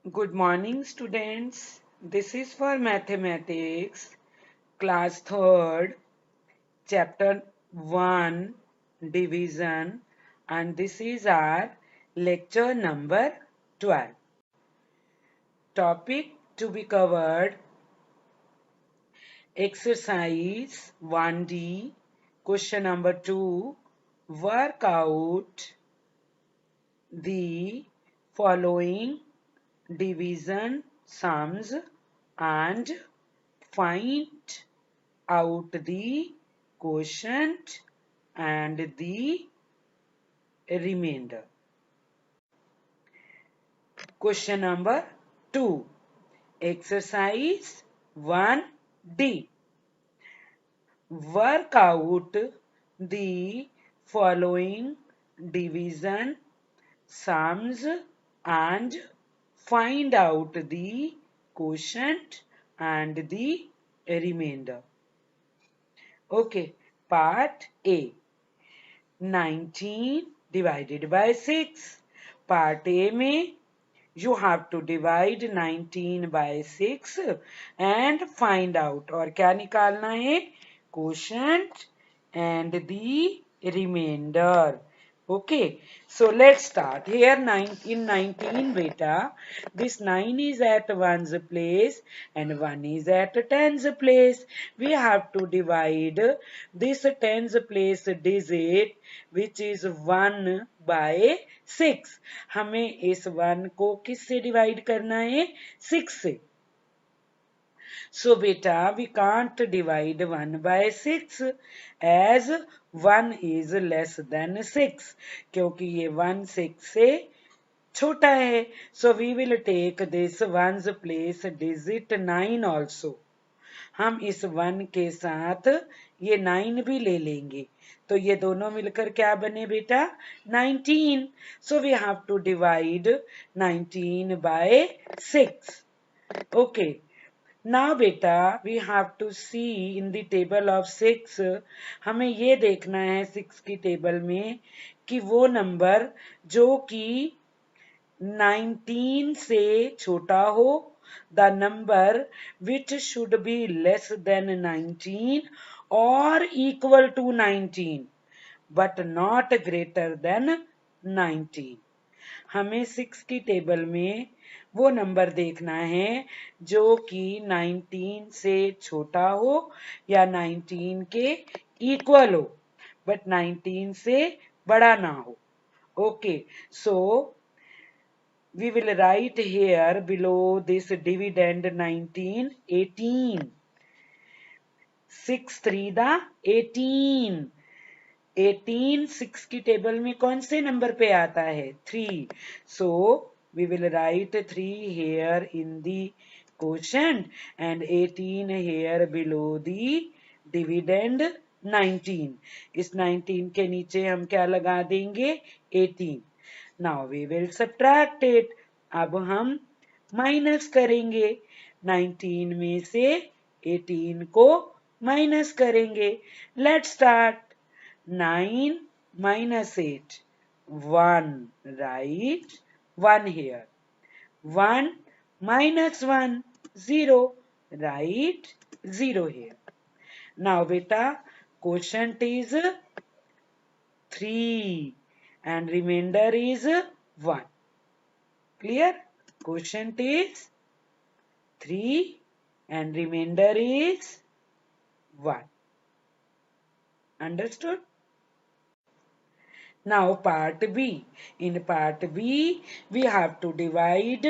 Good morning, students. This is for mathematics, class 3rd, chapter 1, division, and this is our lecture number 12. Topic to be covered: exercise 1D, question number 2, work out the following division sums and find out the quotient and the remainder. Question number 2. Exercise 1D. Work out the following division sums and find out the quotient and the remainder. Okay, part A. 19 divided by 6. Part A में you have to divide 19 by 6 and find out. और क्या निकालना है? Quotient and the remainder. Okay, so let's start. Here in 19 beta, this 9 is at 1's place and 1 is at 10's place. We have to divide this 10's place digit which is 1 by 6. हमें इस 1 को किससे divide करना है? 6 से. So beta, we can't divide 1 by 6 as 1 is less than 6. क्योंकि ये 1 6 से छोटा है. So we will take this 1's place digit 9 also. हम इस 1 के साथ ये 9 भी ले लेंगे. तो ये दोनों मिलकर क्या बने बेटा? 19. So we have to divide 19 by 6. Okay. Now beta, we have to see in the table of 6. हमें ये देखना है 6 की टेबल में कि वो नंबर जो कि 19 से छोटा हो, the number which should be less than 19 or equal to 19 but not greater than 19. हमें 6 की टेबल में वो नंबर देखना है जो कि 19 से छोटा हो या 19 के इक्वल हो बट 19 से बड़ा ना हो. Okay, so we will write here below this dividend 19, 18. 6 3 the 18. 18 6 की टेबल में कौन से नंबर पे आता है? 3. So we will write 3 here in the quotient and 18 here below the dividend 19. इस 19 के नीचे हम क्या लगा देंगे? 18. Now we will subtract it. अब हम माइनस करेंगे. 19 में से 18 को माइनस करेंगे. Let's start. 9 minus 8. 1, right? 1 here. 1 minus 1, 0, right? 0 here. Now beta, quotient is 3 and remainder is 1. Clear? Quotient is 3 and remainder is 1. Understood? Now part B. In part B, we have to divide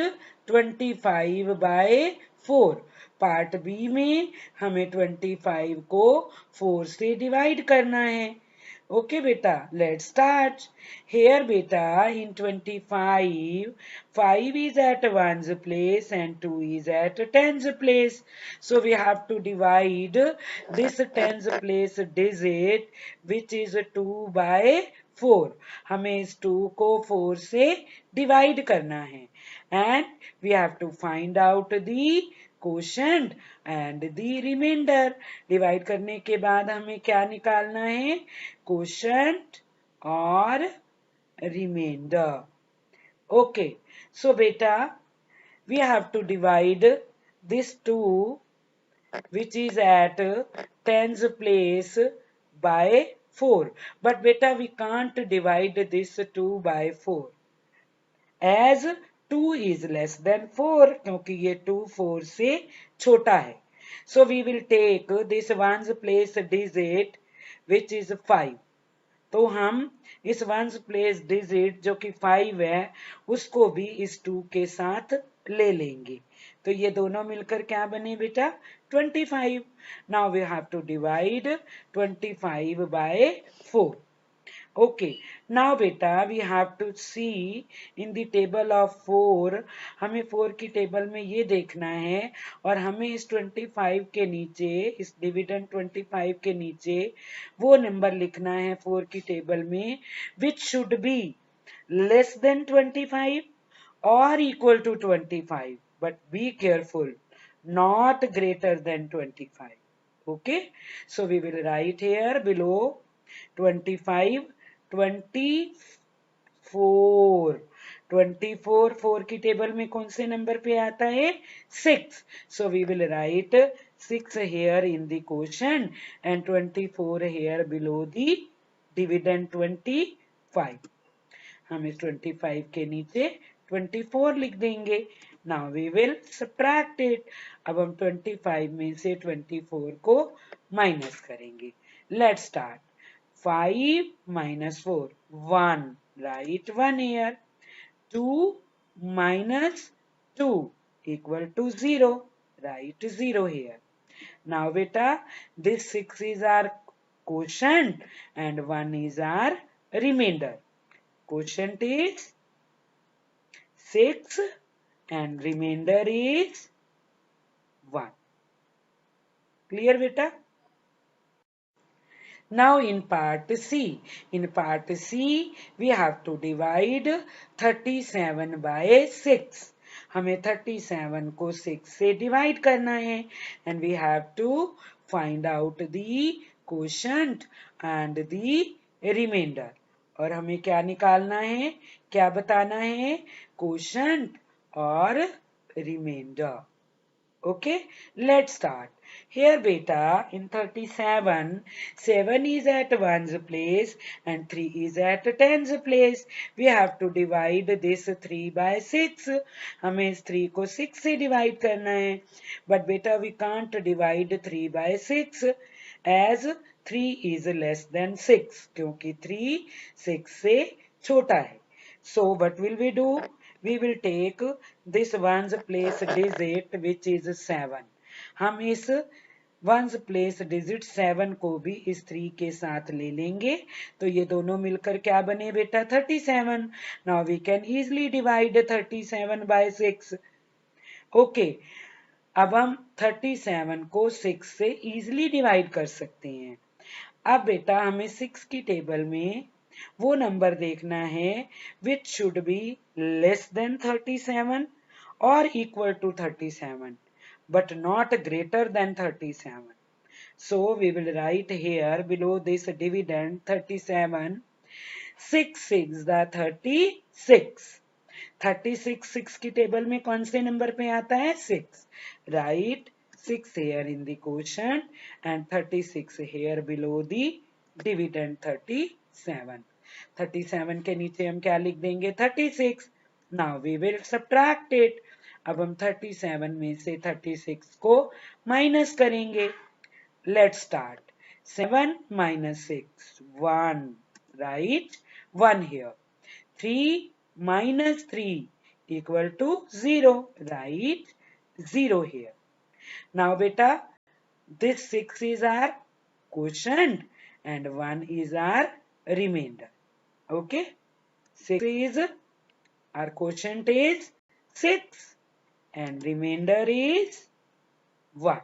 25 by 4. Part B में हमें 25 को 4 से divide करना है. Okay beta, let's start. Here beta, in 25, 5 is at 1's place and 2 is at 10's place. So we have to divide this 10's place digit which is 2 by 4. हमें इस 2 को 4 से divide करना है. And we have to find out the quotient and the remainder. Divide करने के बाद हमें क्या निकालना है? quotient और remainder. Okay, so beta, we have to divide this 2 which is at tens place by 4. But beta we can't divide this 2 by 4 as 2 is less than 4 क्योंकि ये 2 4 से छोटा है. So we will take this ones place digit which is 5. तो हम इस ones place digit जो कि 5 है उसको भी इस 2 के साथ ले लेंगे. तो ये दोनों मिलकर क्या बने बेटा 25. Now we have to divide 25 by 4. Okay, now beta we have to see in the table of 4. हमें 4 की टेबल में ये देखना है और हमें इस 25 के नीचे इस डिविडेंड 25 के नीचे वो नंबर लिखना है 4 की टेबल में which should be less than 25 or equal to 25, but be careful, not greater than 25. Okay, so we will write here below 25 24. 24 4 की टेबल में कौन से नंबर पे आता है 6. So we will write 6 here in the quotient and 24 here below the dividend 25. हम इस 25 के नीचे 24 लिख देंगे. Now we will subtract it. अब हम 25 में से 24 को माइनस करेंगे. Let's start. 5 minus 4 1, write 1 here. 2 minus 2 equal to 0, write 0 here. Now beta this 6 is our quotient and 1 is our remainder. Quotient is 6 and remainder is 1. Clear beta? Now in part C. In part C, we have to divide 37 by 6. हमें 37 को 6 से divide करना है and we have to find out the quotient and the remainder. और हमें क्या निकालना है क्या बताना है quotient और remainder. Okay, let's start. Here beta in 37, 7 is at 1's place and 3 is at 10's place. We have to divide this 3 by 6. हमें इस 3 को 6 से divide करना है. But beta we can't divide 3 by 6 as 3 is less than 6 क्योंकि 3 6 से छोटा है. So what will we do? We will take this ones place digit which is 7. हम इस ones place digit 7 को भी इस 3 के साथ ले लेंगे. तो ये दोनों मिलकर क्या बने बेटा 37. Now we can easily divide 37 by 6. Okay, अब हम 37 को 6 से easily divide कर सकते हैं. अब बेटा हमें 6 की टेबल में वो नंबर देखना है which should be less than 37 or equal to 37 but not greater than 37. So we will write here below this dividend 37. 6 6 the 36. 36 6 की टेबल में कौन से नंबर पे आता है 6. Write 6 here in the quotient and 36 here below the dividend 37. 37 के नीचे हम क्या लिख देंगे 36. Now we will subtract it. अब हम 37 में से 36 को माइनस करेंगे. Let's start. 7 minus 6 1, right? 1 here. 3 minus 3 equal to 0, right? 0 here. Now beta this 6 is our quotient and 1 is our remainder. Okay, 6 is our quotient is 6 and remainder is 1.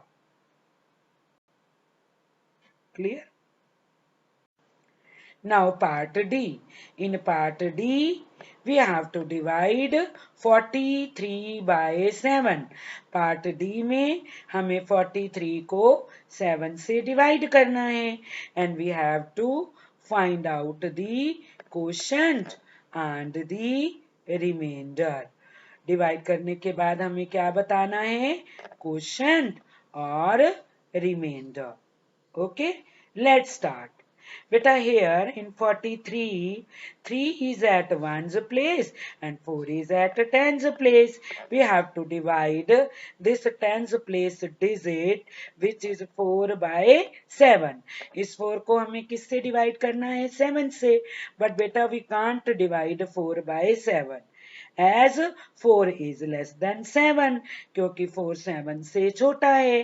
Clear? Now part D. In part D, we have to divide 43 by 7. Part D में हमें 43 को 7 से divide करना है and we have to find out the quotient and the remainder. Divide करने के बाद हमें क्या बताना है, क्वोशंट और reminder. Okay, let's start. Beta, here in 43, 3 is at 1's place and 4 is at 10's place. We have to divide this 10's place digit which is 4 by 7. इस 4 को हमें किससे डिवाइड करना है, 7 से. But beta, we can't divide 4 by 7 as 4 is less than 7, क्योंकि 4 7 से छोटा है.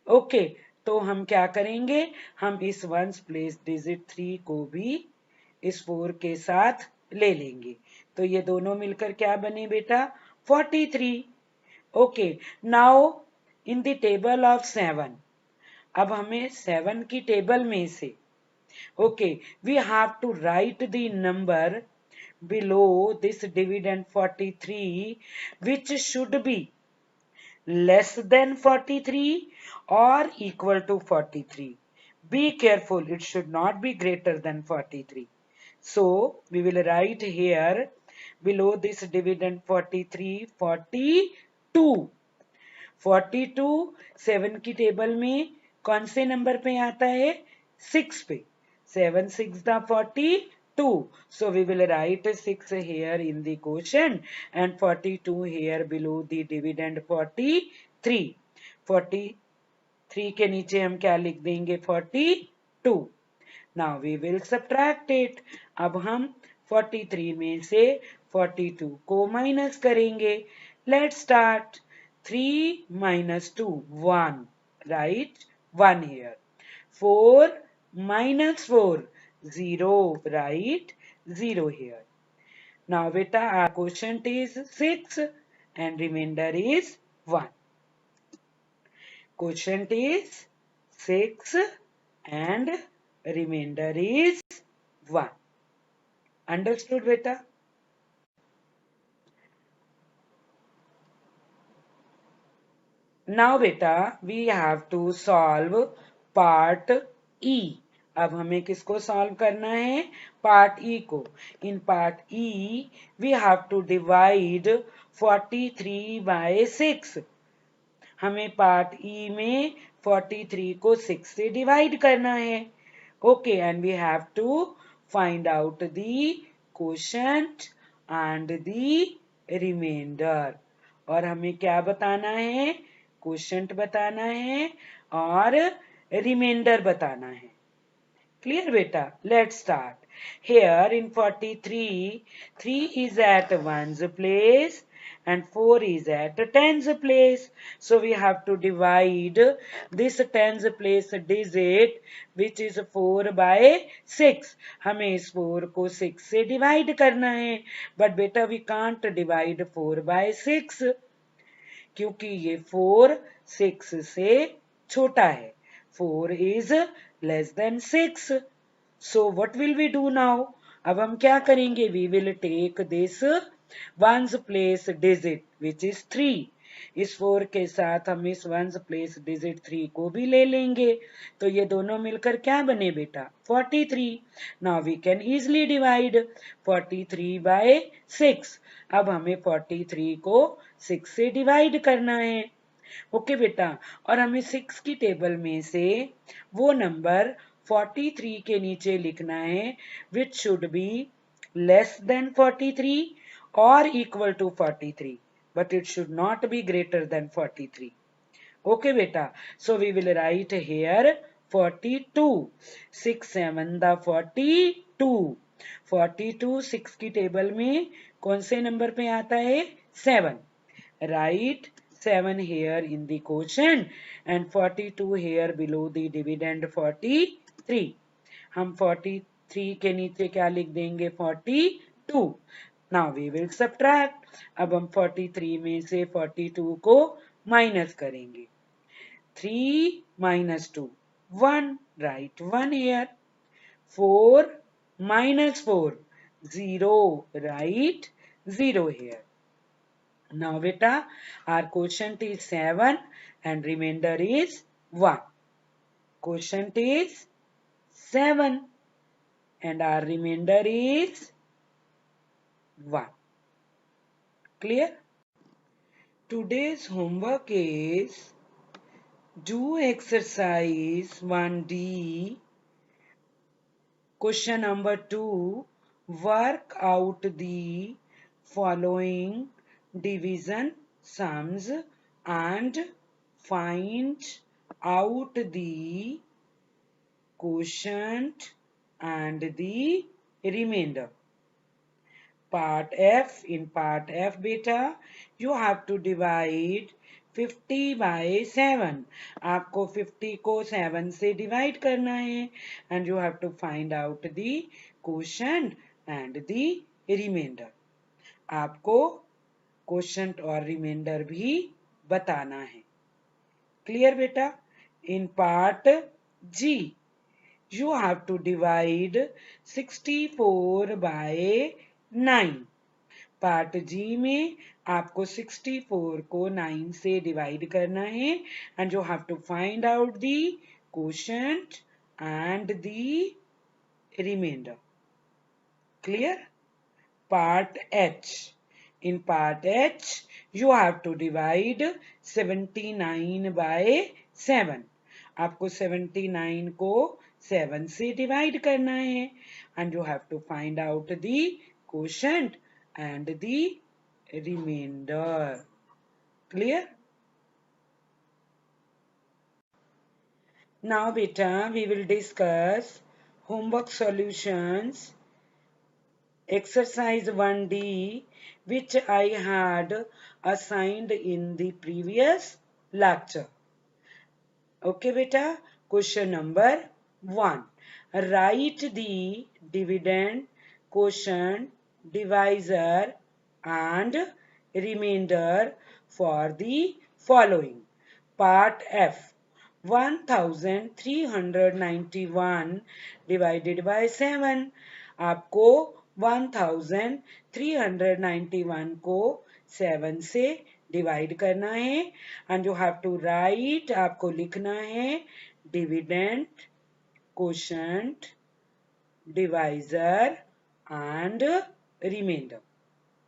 ओके, तो हम क्या करेंगे, हम इस वंस प्लेस डिजिट 3 को भी इस 4 के साथ ले लेंगे. तो ये दोनों मिलकर क्या बने बेटा, 43. Okay, now in the table of 7, अब हमें 7 की टेबल में से, okay, we have to write the number below this dividend 43 which should be less than 43 or equal to 43. Be careful, it should not be greater than 43. So, we will write here below this dividend 43, 42. 42 7 की table में कौन से number पे आता है, 6 पे. 7 6 the 42. So we will write 6 here in the quotient and 42 here below the dividend 43. 43 के नीचे हम क्या लिख देंगे, 42. Now we will subtract it. अब हम 43 में से 42 को माइनस करेंगे. Let's start. 3 minus 2, 1. Right? 1 here. 4 minus 4, 0. Right? 0 here. Now beta, our quotient is 6 and remainder is 1. Quotient is 6 and remainder is 1. Understood beta? Now beta, we have to solve part E. अब हमें किसको solve करना है, part E को. In part E we have to divide 43 by 6. हमें part ई में 43 को 6 से डिवाइड करना है. Okay, and we have to find out the quotient and the remainder. और हमें क्या बताना है, क्वोशंट बताना है और रिमाइंडर बताना है. Clear beta? Let's start. Here in 43, 3 is at 1's place and 4 is at 10's place. So we have to divide this 10's place digit which is 4 by 6. हमें इस 4 को 6 से divide करना है. But beta, we can't divide 4 by 6 क्योंकि ये 4 6 से छोटा है. 4 is less than 6. So what will we do now? अब हम क्या करेंगे, we will take this ones place digit which is 3. इस 4 के साथ हम इस ones place digit 3 को भी ले लेंगे. तो ये दोनों मिलकर क्या बने बेटा, 43. Now we can easily divide 43 by 6. अब हमें 43 को 6 से डिवाइड करना है. ओके बेटा, और हमें 6 की टेबल में से वो नंबर 43 के नीचे लिखना है which should be less than 43 or equal to 43, but it should not be greater than 43. Okay beta, so we will write here 42. 6 7 the 42. 42 6 की टेबल में कौन से नंबर पे आता है, 7. Write 7 here in the quotient and 42 here below the dividend 43. हम 43 के नीचे क्या लिख देंगे, 42. Now we will subtract. अब हम 43 में से 42 को माइनस करेंगे. 3 minus 2, 1. Write 1 here. 4 minus 4, 0. Write 0 here. Now beta, our quotient is 7 and remainder is 1. Quotient is 7 and our remainder is 1. Clear? Today's homework is do exercise 1D. Question number 2. Work out the following division sums and find out the quotient and the remainder. Part F. In part F, beta, you have to divide 50 by 7. आपको 50 को 7 से divide करना है and you have to find out the quotient and the remainder. आपको quotient और remainder भी बताना है. Clear बेटा? In part G, you have to divide 64 by 9. Part G में आपको 64 को 9 से डिवाइड करना है and you have to find out the quotient and the remainder. Clear? Part H. In part H you have to divide 79 by 7. आपको 79 को 7 से divide करना है and you have to find out the quotient and the remainder. Clear? Now beta, we will discuss homework solutions. Exercise 1D, which I had assigned in the previous lecture. Okay beta, question number 1. Write the dividend, quotient, divisor and remainder for the following. Part F. 1391 divided by 7. आपको 1391 को 7 से divide करना है and you have to write, आपको लिखना है dividend, quotient, divisor and remainder.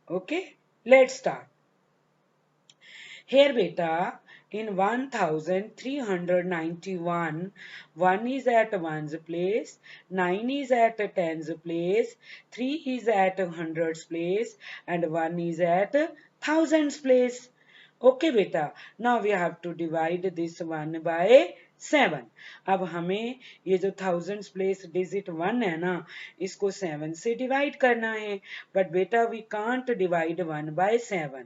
Okay, let's start. Here beta, in 1391, 1 is at 1's place, 9 is at 10's place, 3 is at 100's place and 1 is at 1000's place. Okay beta, now we have to divide this 1 by 7. अब हमें ये जो 1000's place digit 1 है ना, इसको 7 से divide करना है. But beta, we can't divide 1 by 7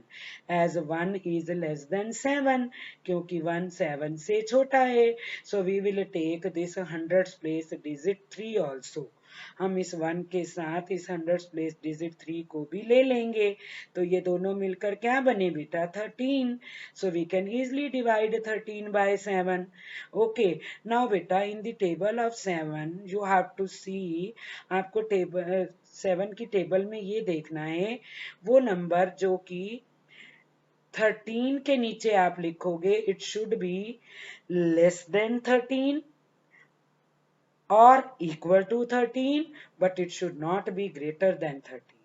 as 1 is less than 7, क्योंकि 1 7 से छोटा है. So we will take this 100's place digit 3 also. हम इस 1 के साथ इस 100's place digit 3 को भी ले लेंगे. तो ये दोनों मिलकर क्या बने बेटा? 13. So we can easily divide 13 by 7. Okay, now beta, in the table of 7 you have to see, आपको टेबल 7 की टेबल में ये देखना है वो नंबर जो कि 13 के नीचे आप लिखोगे, it should be less than 13 or equal to 13, but it should not be greater than 13.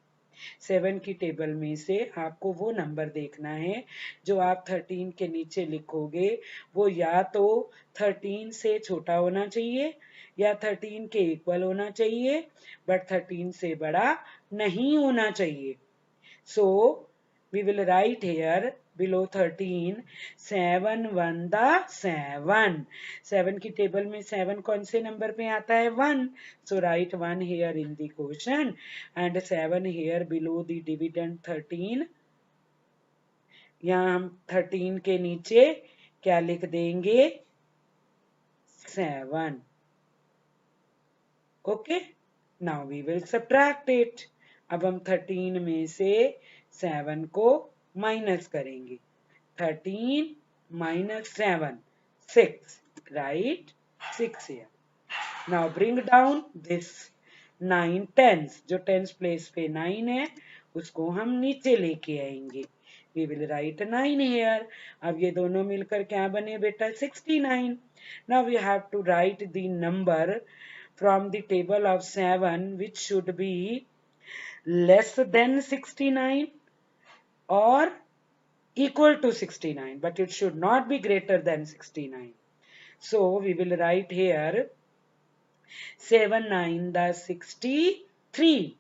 7 की टेबल में से आपको वो नंबर देखना है जो आप 13 के नीचे लिखोगे वो या तो 13 से छोटा होना चाहिए या 13 के इक्वल होना चाहिए, बट 13 से बड़ा नहीं होना चाहिए. So we will write here below 13 7 1 the 7. 7 की टेबल में 7 कौन से नंबर पे आता है? 1. So write 1 here in the quotient and 7 here below the dividend 13. यहाँ हम 13 के नीचे क्या लिख देंगे? 7. Okay, now we will subtract it. अब हम 13 में से 7 को माइनस करेंगे. 13 minus 7, 6, right? 6 here. Now bring down this 9 tens. जो tens place पे 9 है उसको हम नीचे लेके आएंगे. We will write 9 here. अब ये दोनों मिलकर क्या बने बेटा? 69. Now we have to write the number from the table of 7 which should be less than 69. or equal to 69, but it should not be greater than 69. So we will write here 7 9 the 63.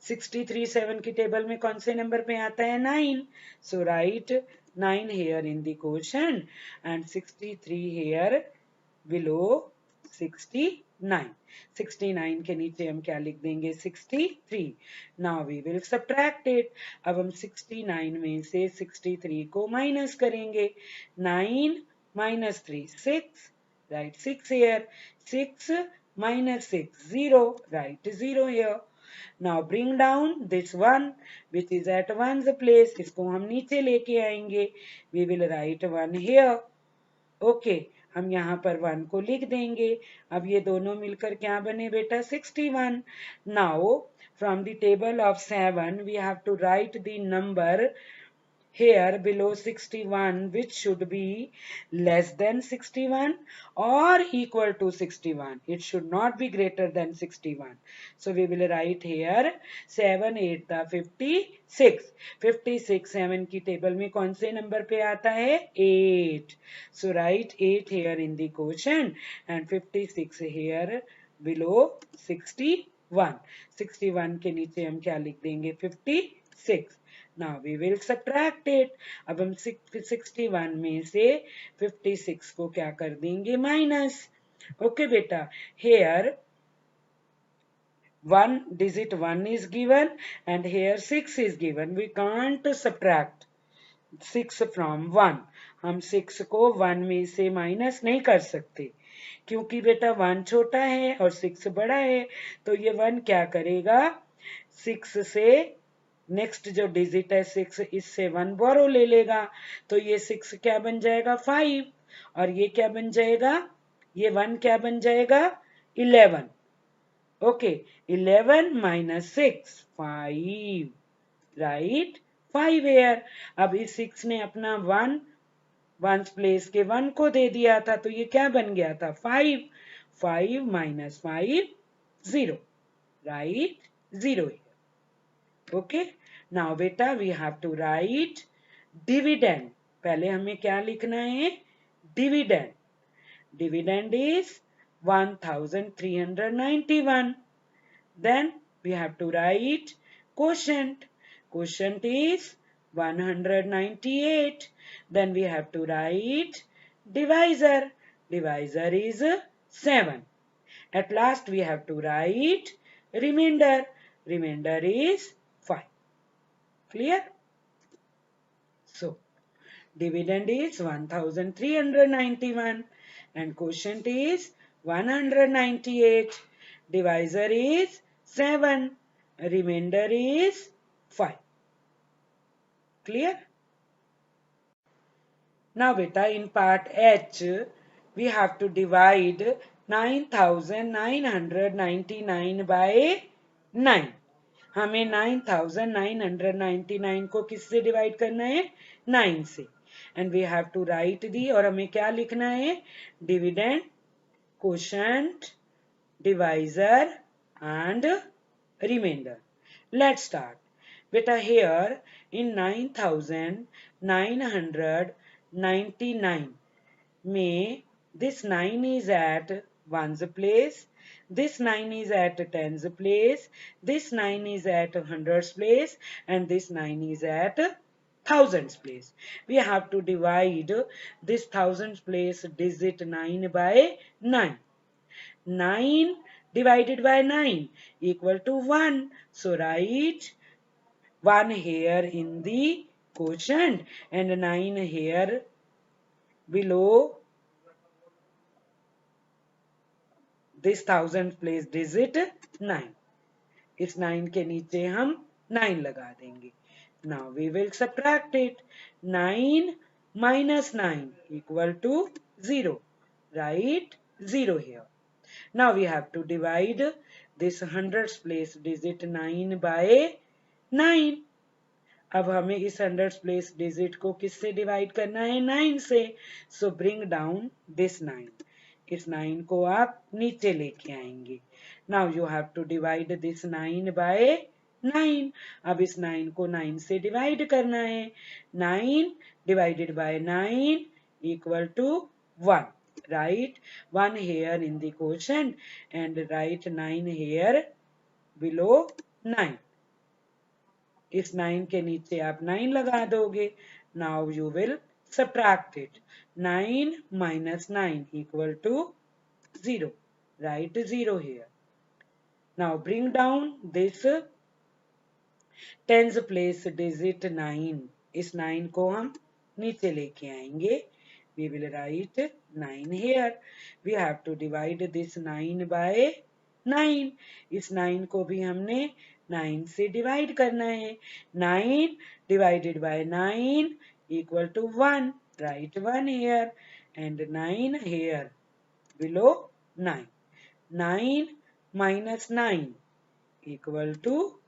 63 7 की table में कौन से number पे आता है 9. So write 9 here in the quotient and 63 here below 69. 69 के नीचे हम क्या लिख देंगे 63. Now we will subtract it. अब हम 69 में से 63 को माइनस करेंगे. 9 minus 3 6. Write 6 here. 6 minus 6 0. Write 0 here. Now bring down this one which is at one's place. इसको हम नीचे लेके आएंगे. We will write 1 here. Okay. हम यहाँ पर 1 को लिख देंगे. अब ये दोनों मिलकर क्या बने बेटा 61. Now from the table of 7 we have to write the number here below 61 which should be less than 61 or equal to 61. It should not be greater than 61. So we will write here 7 8 the 56. 56 7 की table में कौन से number पे आता है 8. So write 8 here in the quotient and 56 here below 61. 61 के नीचे हम क्या लिख देंगे 56. Now we will subtract it. अब हम 61 में से 56 को क्या कर देंगे माइनस. ओके बेटा. Here one digit 1 is given and here 6 is given. We can't subtract 6 from 1. हम 6 को 1 में से माइनस नहीं कर सकते क्योंकि बेटा 1 छोटा है और 6 बड़ा है. तो ये 1 क्या करेगा 6 से नेक्स्ट जो डिजिट है 6 इससे 1 बोरो ले लेगा. तो ये 6 क्या बन जाएगा 5 और ये क्या बन जाएगा ये 1 क्या बन जाएगा 11. Okay 11 minus 6 5. Right 5 here. अब इस 6 ने अपना 1 1 प्लेस के 1 को दे दिया था तो ये क्या बन गया था 5. 5 minus 5 0. Right 0 here. Okay. Now बेटा we have to write dividend. पहले हमें क्या लिखना है dividend. Dividend is 1391. Then we have to write quotient. Quotient is 198. Then we have to write divisor. Divisor is 7. At last we have to write remainder. Remainder is 5. Clear? So, dividend is 1391 and quotient is 198. Divisor is 7. Remainder is 5. Clear? Now beta in part H we have to divide 9999 by 9. हमें 9999 को किससे divide करना है 9 से. And we have to write the और हमें क्या लिखना है dividend quotient divisor and remainder. Let's start बेटा. हियर इन 9999 में this 9 is at 1's place, this 9 is at 10's place, this 9 is at 100's place, and this 9 is at 1000's place. We have to divide this 1000's place digit 9 by 9. 9 divided by 9 equal to 1. So write 1 here in the quotient and 9 here below this 1000 place digit 9. इस 9 के नीचे हम 9 लगा देंगे. Now we will subtract it. 9 minus 9 equal to 0. Write 0 here. Now we have to divide this 100's place digit 9 by 9. अब हमें इस 100's place digit को किससे डिवाइड करना है 9 से. So bring down this 9. इस 9 को आप नीचे लेके आएंगे. Now you have to divide this 9 by 9। अब इस 9 को 9 से डिवाइड करना है। 9 divided by 9 equal to 1. Write 1 here in the quotient and write 9 here below 9. इस 9 के नीचे आप 9 लगा दोगे. Now you will subtract it. 9 minus 9 equal to 0. Write 0 here. Now bring down this tens place digit 9. इस 9 को हम नीचे लेके आएंगे. We will write 9 here. We have to divide this 9 by 9. इस 9 को भी हमने 9 से डिवाइड करना है. 9 divided by 9 equal to 1. Write 1 here and 9 here below 9. 9 minus 9 equal to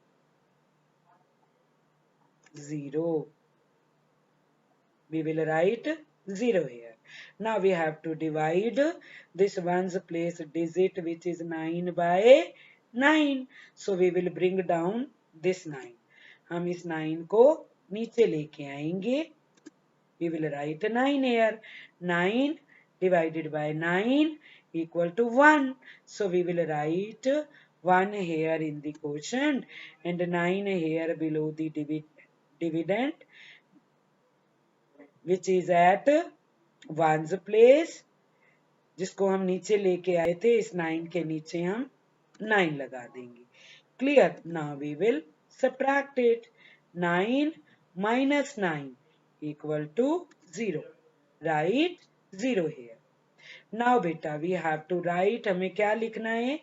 0. We will write 0 here. Now we have to divide this ones place digit which is 9 by 9. So we will bring down this 9. हम इस 9 को नीचे लेके आएंगे. We will write 9 here. 9 divided by 9 equal to 1. So we will write 1 here in the quotient and 9 here below the dividend which is at ones place, जिसको हम नीचे लेके आए थे. इस 9 के नीचे हम 9 लगा देंगे. Clear? Now we will subtract it. 9 minus 9 equal to 0. Write 0 here. Now beta we have to write, हमें क्या लिखना है?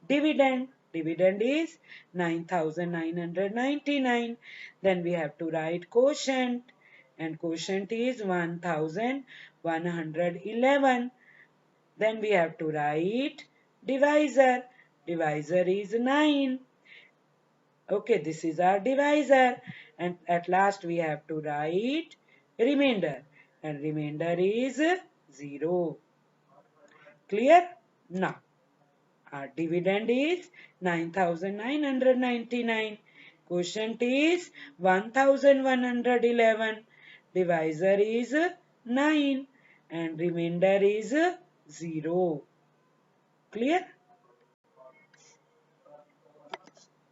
Dividend. Dividend is 9,999. Then we have to write quotient. And quotient is 1,111. Then we have to write divisor. Divisor is 9. Okay, this is our divisor. And at last we have to write remainder. And remainder is 0. Clear? Now, our dividend is 9,999. Quotient is 1,111. Divisor is 9 and remainder is 0. Clear?